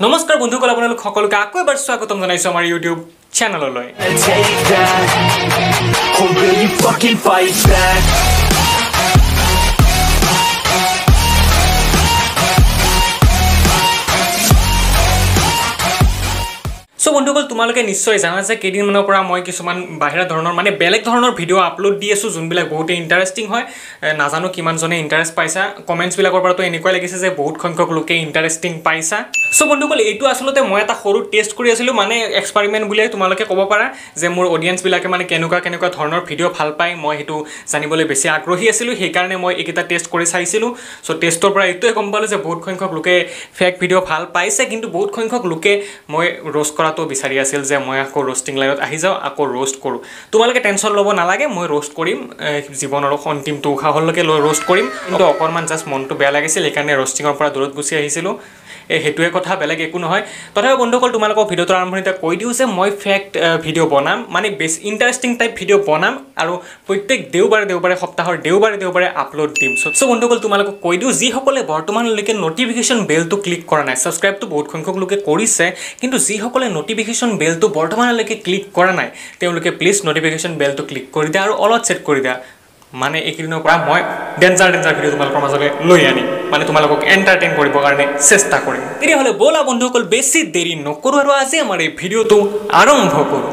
নমস্কাৰ বন্ধুসকল আপোনালোক সকলোকে আকৌ এবাৰ স্বাগতম জনাইছো আমাৰ ইউটিউব চেনেললৈ So বন্ধুসকল তোমালোকে নিশ্চয় জানা যে কেইদিনমানৰ পৰা মই কিছুমান বাহিৰা ধৰণৰ মানে বেলেগ ধৰণৰ ভিডিও আপলোড দি আছো যোনবিলাক বহুত ইন্টাৰেষ্টিং হয় নাজানো কিমান জনে ইন্টাৰেষ্ট পাইছা কমেন্টছ বিলাকৰ পৰা তো এনেকুৱা লাগিছে যে বহুত সংখ্যক লোকে ইন্টাৰেষ্টিং পাইছা সো বন্ধুসকল এইটো আসলতে মই এটা সৰু টেষ্ট কৰি আছিলো মানে এক্সপেৰিমেন্ট বুলি তোমালোকে ক'ব পাৰা যে মোৰ অডিয়েন্স বিলাকে মানে কেনেকুৱা ধৰণৰ ভিডিও ভাল পায় মই হেতু জানিবলৈ বেছি আগ্ৰহী আছিলো সেই কাৰণে মই এইটা টেষ্ট কৰি চাইছিলো সো টেষ্টৰ পৰা এইটোৱে গম পালো যে বহুত সংখ্যক লোকে ফেক ভিডিও ভাল পাইছে কিন্তু বহুত সংখ্যক লোকে মই ৰোষ্ট কৰা তো বিচাৰি আছিল যে মই আকৌ ৰোস্টিং লাইনত আহি যাও আকৌ ৰোস্ট কৰো তোমালোকে টেনশন লব নালাগে মই ৰোস্ট কৰিম জীৱনৰ অন্তিমটো উখাহলৈকে লৈ ৰোস্ট কৰিম কিন্তু অকৰমান জাস্ট মনটো বেয়া লাগিছিল এইকাৰণে ৰোস্টিংৰ পৰা দূৰত গুছি আহিছিলো হেতুৱে কথা বেলেগ একো নহয় তথাপি বন্ধুসকল তোমালোকক ভিডিওৰ আৰম্ভণিতে কৈ দিও যে মই ফেক্ট ভিডিও বনাম মানে বেছ ইন্টাৰেষ্টিং টাইপ ভিডিও বনাম আৰু প্ৰত্যেক দেওবাৰে সপ্তাহৰ দেওবাৰে আপলোড দিম সো বন্ধুসকল তোমালোকক কৈ দিও যি সকলে বৰ্তমানলৈকে নোটিফিকেশন বেলটো ক্লিক কৰা নাই সাবস্ক্ৰাইবটো বহুত সংখ্যক লোকে কৰিছে কিন্তু যি সকলে নোটিফিকেশন বেলটো বৰ্তমানলৈকে ক্লিক কৰা নাই তেওঁলোকে প্লিজ নোটিফিকেশন বেলটো ক্লিক কৰি দিয়া আৰু অলট সেট কৰি দিয়া মানে এইকিনৰ পৰা মই ডেঞ্জাৰ ভিডিও তোমালোকৰ মাজলৈ লৈ আনি মানে তোমালোকক এন্টাৰটেইন কৰিবৰ কাৰণে চেষ্টা কৰিম তেতিয়া হলে বলা বন্ধুসকল বেছি দেৰি নকৰো আৰু আজি আমাৰ এই ভিডিওটো আৰম্ভ কৰো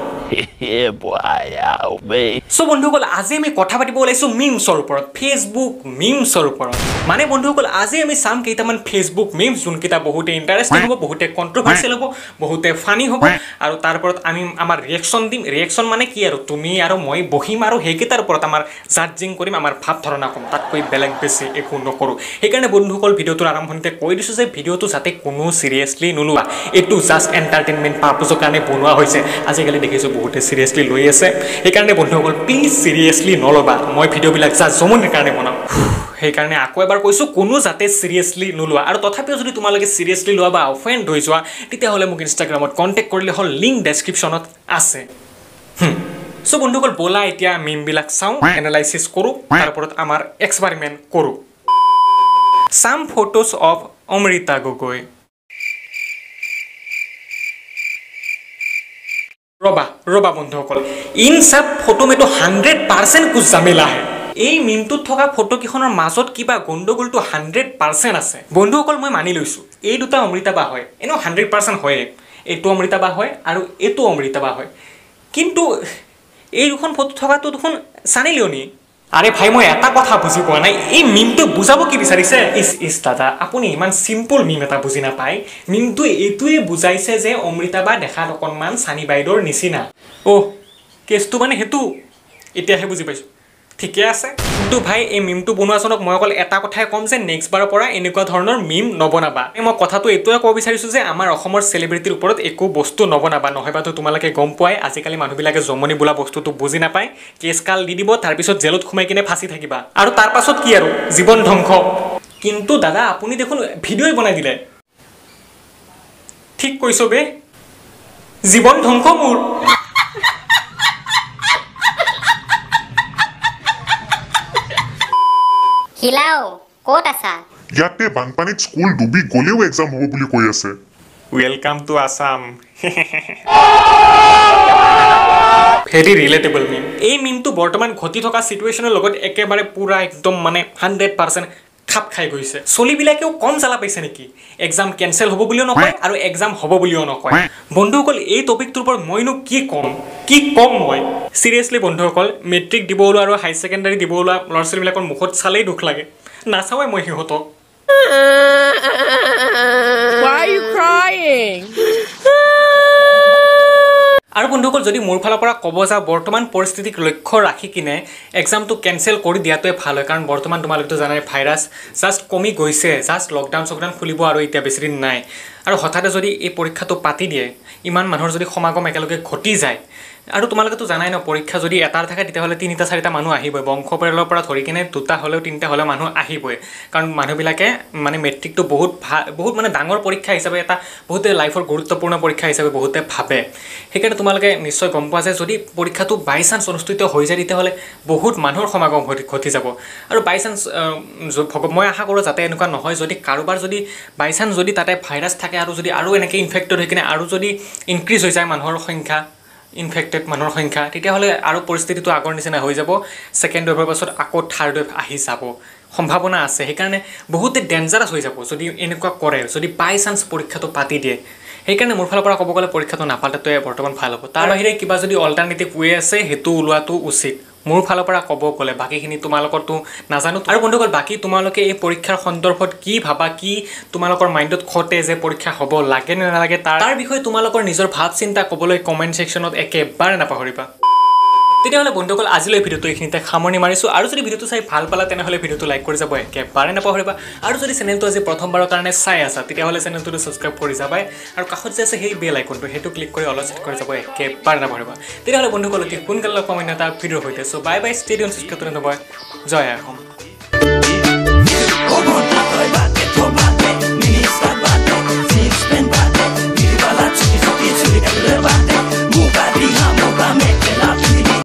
সো বন্ধুসকল আজি আমি কথা পাতিব ওলাইছো মিমছৰ ওপৰত ফেসবুক মিমছৰ ওপৰত মানে বন্ধুসকল আজি আমি সাম কেইটামান ফেসবুক মিমছ যোনকেইটা বহুতে ইন্টাৰেষ্টিং হ'ব বহুতে কন্ট্ৰভাৰ্চিয়েল হ'ব বহুতে ফানি হ'ব আৰু তাৰ ওপৰত আমি আমাৰ ৰিয়েকচন দিম ৰিয়েকচন মানে কি আৰু তুমি আৰু মই বহিম আৰু হেকিটাৰ ওপৰত আমাৰ জাজিং কৰিম আমাৰ ভাৱ ধাৰণা কম তাতকৈ বেলেগ বেছি একো নকৰো সেইকাৰণে বন্ধুসকল ভিডিওটোৰ আৰম্ভণিতে কৈ দিছো যে ভিডিওটো যাতে কোনো সিৰিয়াসলি নলুৱা এটো জাস্ট এন্টাৰটেইনমেন্ট পাৰপজৰ কাৰণে বনোৱা হৈছে আজিকালি দেখিছো বহুতে সিৰিয়াসলি লৈ আছে সেইকাৰণে বন্ধুসকল প্লিজ সিৰিয়াসলি নলবা মই ভিডিওবিলাক জাস্ট জমনিৰ কাৰণে বনাও সেইকাৰণে আকৌ এবাৰ কৈছো কোনো যাতে সিৰিয়াসলি নলুৱা আৰু তথাপিও যদি তোমালোকে সিৰিয়াসলি লোৱা বা অফেন্ড হৈ যোৱা তেতিয়া হলে মোক ইনষ্টাগ্ৰামত কন্টাক্ট কৰিলে হল লিংক ডেসক্ৰিপচনত আছে সো বন্ধুসকল বলা এতিয়া মিম বিলাক চাও এনালাইসিস কৰো তাৰ ওপৰত আমাৰ এক্সপেৰিমেন্ট কৰো সাম ফটোস অফ অমৃতা গগৈ रबा बंधुসকল इन सब फोटो में तो 100% कुछ झमेला है এই মিমটোত থকা ফটো কিখনৰ মাজত কিবা গণ্ডগোলটো 100% আছে বন্ধুসকল মই মানি লৈছো এই দুটা অমৃতা বা হয় এনো 100% হয় এটো অমৃতা বা হয় আৰু এটো অমৃতা বা হয় কিন্তু এই দুখন ফটো থকাটো দুখন সানি লিওনি আরে ভাই মই এটা কথা বুজি পোৱা নাই এই মিমটো বুজাব কি বিচাৰিছে ইস দাদা আপুনি ইমান সিম্পল মিম এটা বুজি না পায় মিমটো এটোৱে বুজাইছে যে অমৃতা বা দেখাত অকনমান সানি বাইদৰ নিচিনা ও কেছটো মানে হেতু এতিয়াহে বুজি পাইছো ঠিকে আছে কিন্তু ভাই এই মিমটো বনোৱাজনক মই অকল এটা কথাই কম যে নেক্সট বাৰৰ পৰা এনেকুৱা ধৰণৰ মিম নবনাবা মই কথাটো এটোৱে ক'ব বিচাৰিছো যে আমাৰ অসমৰ সেলিব্ৰিটিৰ ওপৰত একো বস্তু নবনাবা নহয়বাতো তোমালোকে গম পোৱাই আজিকালি মানুহবিলাকে জমনি বোলা বস্তুটো বুজি নাপায় কেছ কাল দি দিব তাৰ পিছত জেলত খুমাই কিনে ফাঁসি থাকিবা আৰু তাৰ পাছত কি আৰু জীৱন ধ্বংস কিন্তু দাদা আপুনি দেখোন ভিডিঅ বনাই দিলে ঠিক কৈছো বে জীৱন ধ্বংস মোৰ হিলাও কোত আছা ইয়াতে বানপানীত স্কুল ডুবি গলেও এক্সাম হ'ব বুলি কৈ আছে welcome to Assam very relatable meme এই মিমটো বৰ্তমান ঘটি থকা সিচুৱেচনৰ লগত একেবাৰে পুৰা একদম মানে 100% খাপ খাই গৈছে চলিবিলাকেও কম জ্বালা পাইছে নেকি এক্সাম কেনসেল হ'ব বুলিও নকয় আৰু এক্সাম হ'ব বুলিও নকয় বন্ধুসকল এই টপিকটোৰ ওপৰত মইনো কি কম মই সিৰিয়াসলি বন্ধুসকল মেট্ৰিক দিব ওলোৱা আৰু হাই সেকেন্ডাৰী দিব ওলোৱা ল'ৰা-ছোৱালীবিলাকৰ মুখত চালেই দুখ লাগে নাচাওই মই হিহঁতক Why are you crying? আৰু বন্ধুসকল যদি মোৰ ফালৰ পৰা ক'ব যা বৰ্তমান পৰিস্থিতিক লক্ষ্য ৰাখি কিনে এক্সামটো কেনসেল কৰি দিয়াটোৱে ভাল হয় কাৰণ বৰ্তমান তোমালোকে জানাই ভাইৰাছ জাস্ট কমি গৈছে জাস্ট লকডাউন খুলিব আৰু এতিয়া বেছি দিন নাই আৰু হঠাতে যদি এই পৰীক্ষাটো পাতি দিয়ে ইমান মানুহৰ যদি সমাগম একেলগে ঘটি যায় আৰু তোমালোকে তো জানাই ন পৰীক্ষা যদি এটাৰ থাকে তেতিয়াহলে 3টা 4টা মানুহ আহিবই বংশ পৰিয়ালৰ পৰা ধৰি কিনে 2টা হলেও 3টা হলে মানুহ আহিবই কাৰণ মানুহবিলাকে মানে মেট্ৰিকটো বহুত মানে ডাঙৰ পৰীক্ষা হিচাপে এটা বহুতে লাইফৰ গুৰুত্বপূৰ্ণ পৰীক্ষা হিচাপে বহুতে ভাবে সেইকাৰণে তোমালোকে নিশ্চয় গম পোৱা যায় যদি পৰীক্ষাটো বাই চান্স অনুষ্ঠিত হৈ যায় তেতিয়াহলে বহুত মানুহৰ সমাগম ঘটি যাব আৰু বাই চান্স মই আশা কৰোঁ যাতে এনেকুৱা নহয় যদি কাৰোবাৰ যদি বাই চান্স যদি তাতে ভাইৰাছ থাকে নাথাকে আৰু যদি আৰু এনেকৈ ইনফেক্টেড হৈ কিনে আৰু যদি ইনক্ৰিজ হৈ যায় মানুহৰ সংখ্যা ইনফেক্টেড মানুহৰ সংখ্যা তেতিয়াহ'লে আৰু পৰিস্থিতিটো আগৰ নিচিনা হৈ যাব ছেকেণ্ড ৱেভৰ পাছত আকৌ থাৰ্ড ৱেভ আহি যাব সম্ভাৱনা আছে সেইকাৰণে বহুতে ডেঞ্জাৰাছ হৈ যাব যদি এনেকুৱা কৰে যদি বাই চান্স পৰীক্ষাটো পাতি দিয়ে সেইকাৰণে মোৰ ফালৰ পৰা ক'ব গ'লে পৰীক্ষাটো নাপাতাটোৱে বৰ্তমান ভাল হ'ব তাৰ বাহিৰে কিবা যদি অল্টাৰনেটিভ ৱে আছে সেইটো ওলোৱাটো উচিত মোৰ ফালৰ পৰা ক'ব গ'লে বাকীখিনি তোমালোকৰতো নাজানো আৰু বন্ধুসকল বাকী তোমালোকে এই পৰীক্ষাৰ সন্দৰ্ভত কি ভাবা কি তোমালোকৰ মাইণ্ডত খটে যে পৰীক্ষা হ'ব লাগে নে নালাগে তাৰ বিষয়ে তোমালোকৰ নিজৰ ভাৱ চিন্তা ক'বলৈ কমেণ্ট ছেকশ্যনত একেবাৰে নাপাহৰিবা তেতিয়াহ'লে বন্ধুসকল আজিলৈ ভিডিঅ'টো এইখিনিতে সামৰণি মাৰিছোঁ আৰু যদি ভিডিঅ'টো চাই ভাল পালা তেনেহ'লে ভিডিঅ'টো লাইক কৰি যাব একেবাৰে নাপাহৰিবা আৰু যদি চেনেলটো আজি প্ৰথমবাৰৰ কাৰণে চাই আছা তেতিয়াহ'লে চেনেলটো ছাবস্ক্ৰাইব কৰি যাবাই আৰু কাষত যে আছে সেই বেল আইকনটো সেইটো ক্লিক কৰি অল ছেট কৰি যাব একেবাৰে নাপাহৰিবা তেতিয়াহ'লে বন্ধুসকল সোনকালে লগ পাম এটা ভিডিঅ'ৰ সৈতে so' bye bye stay tune subscribe কৰি নবয় জয় অসম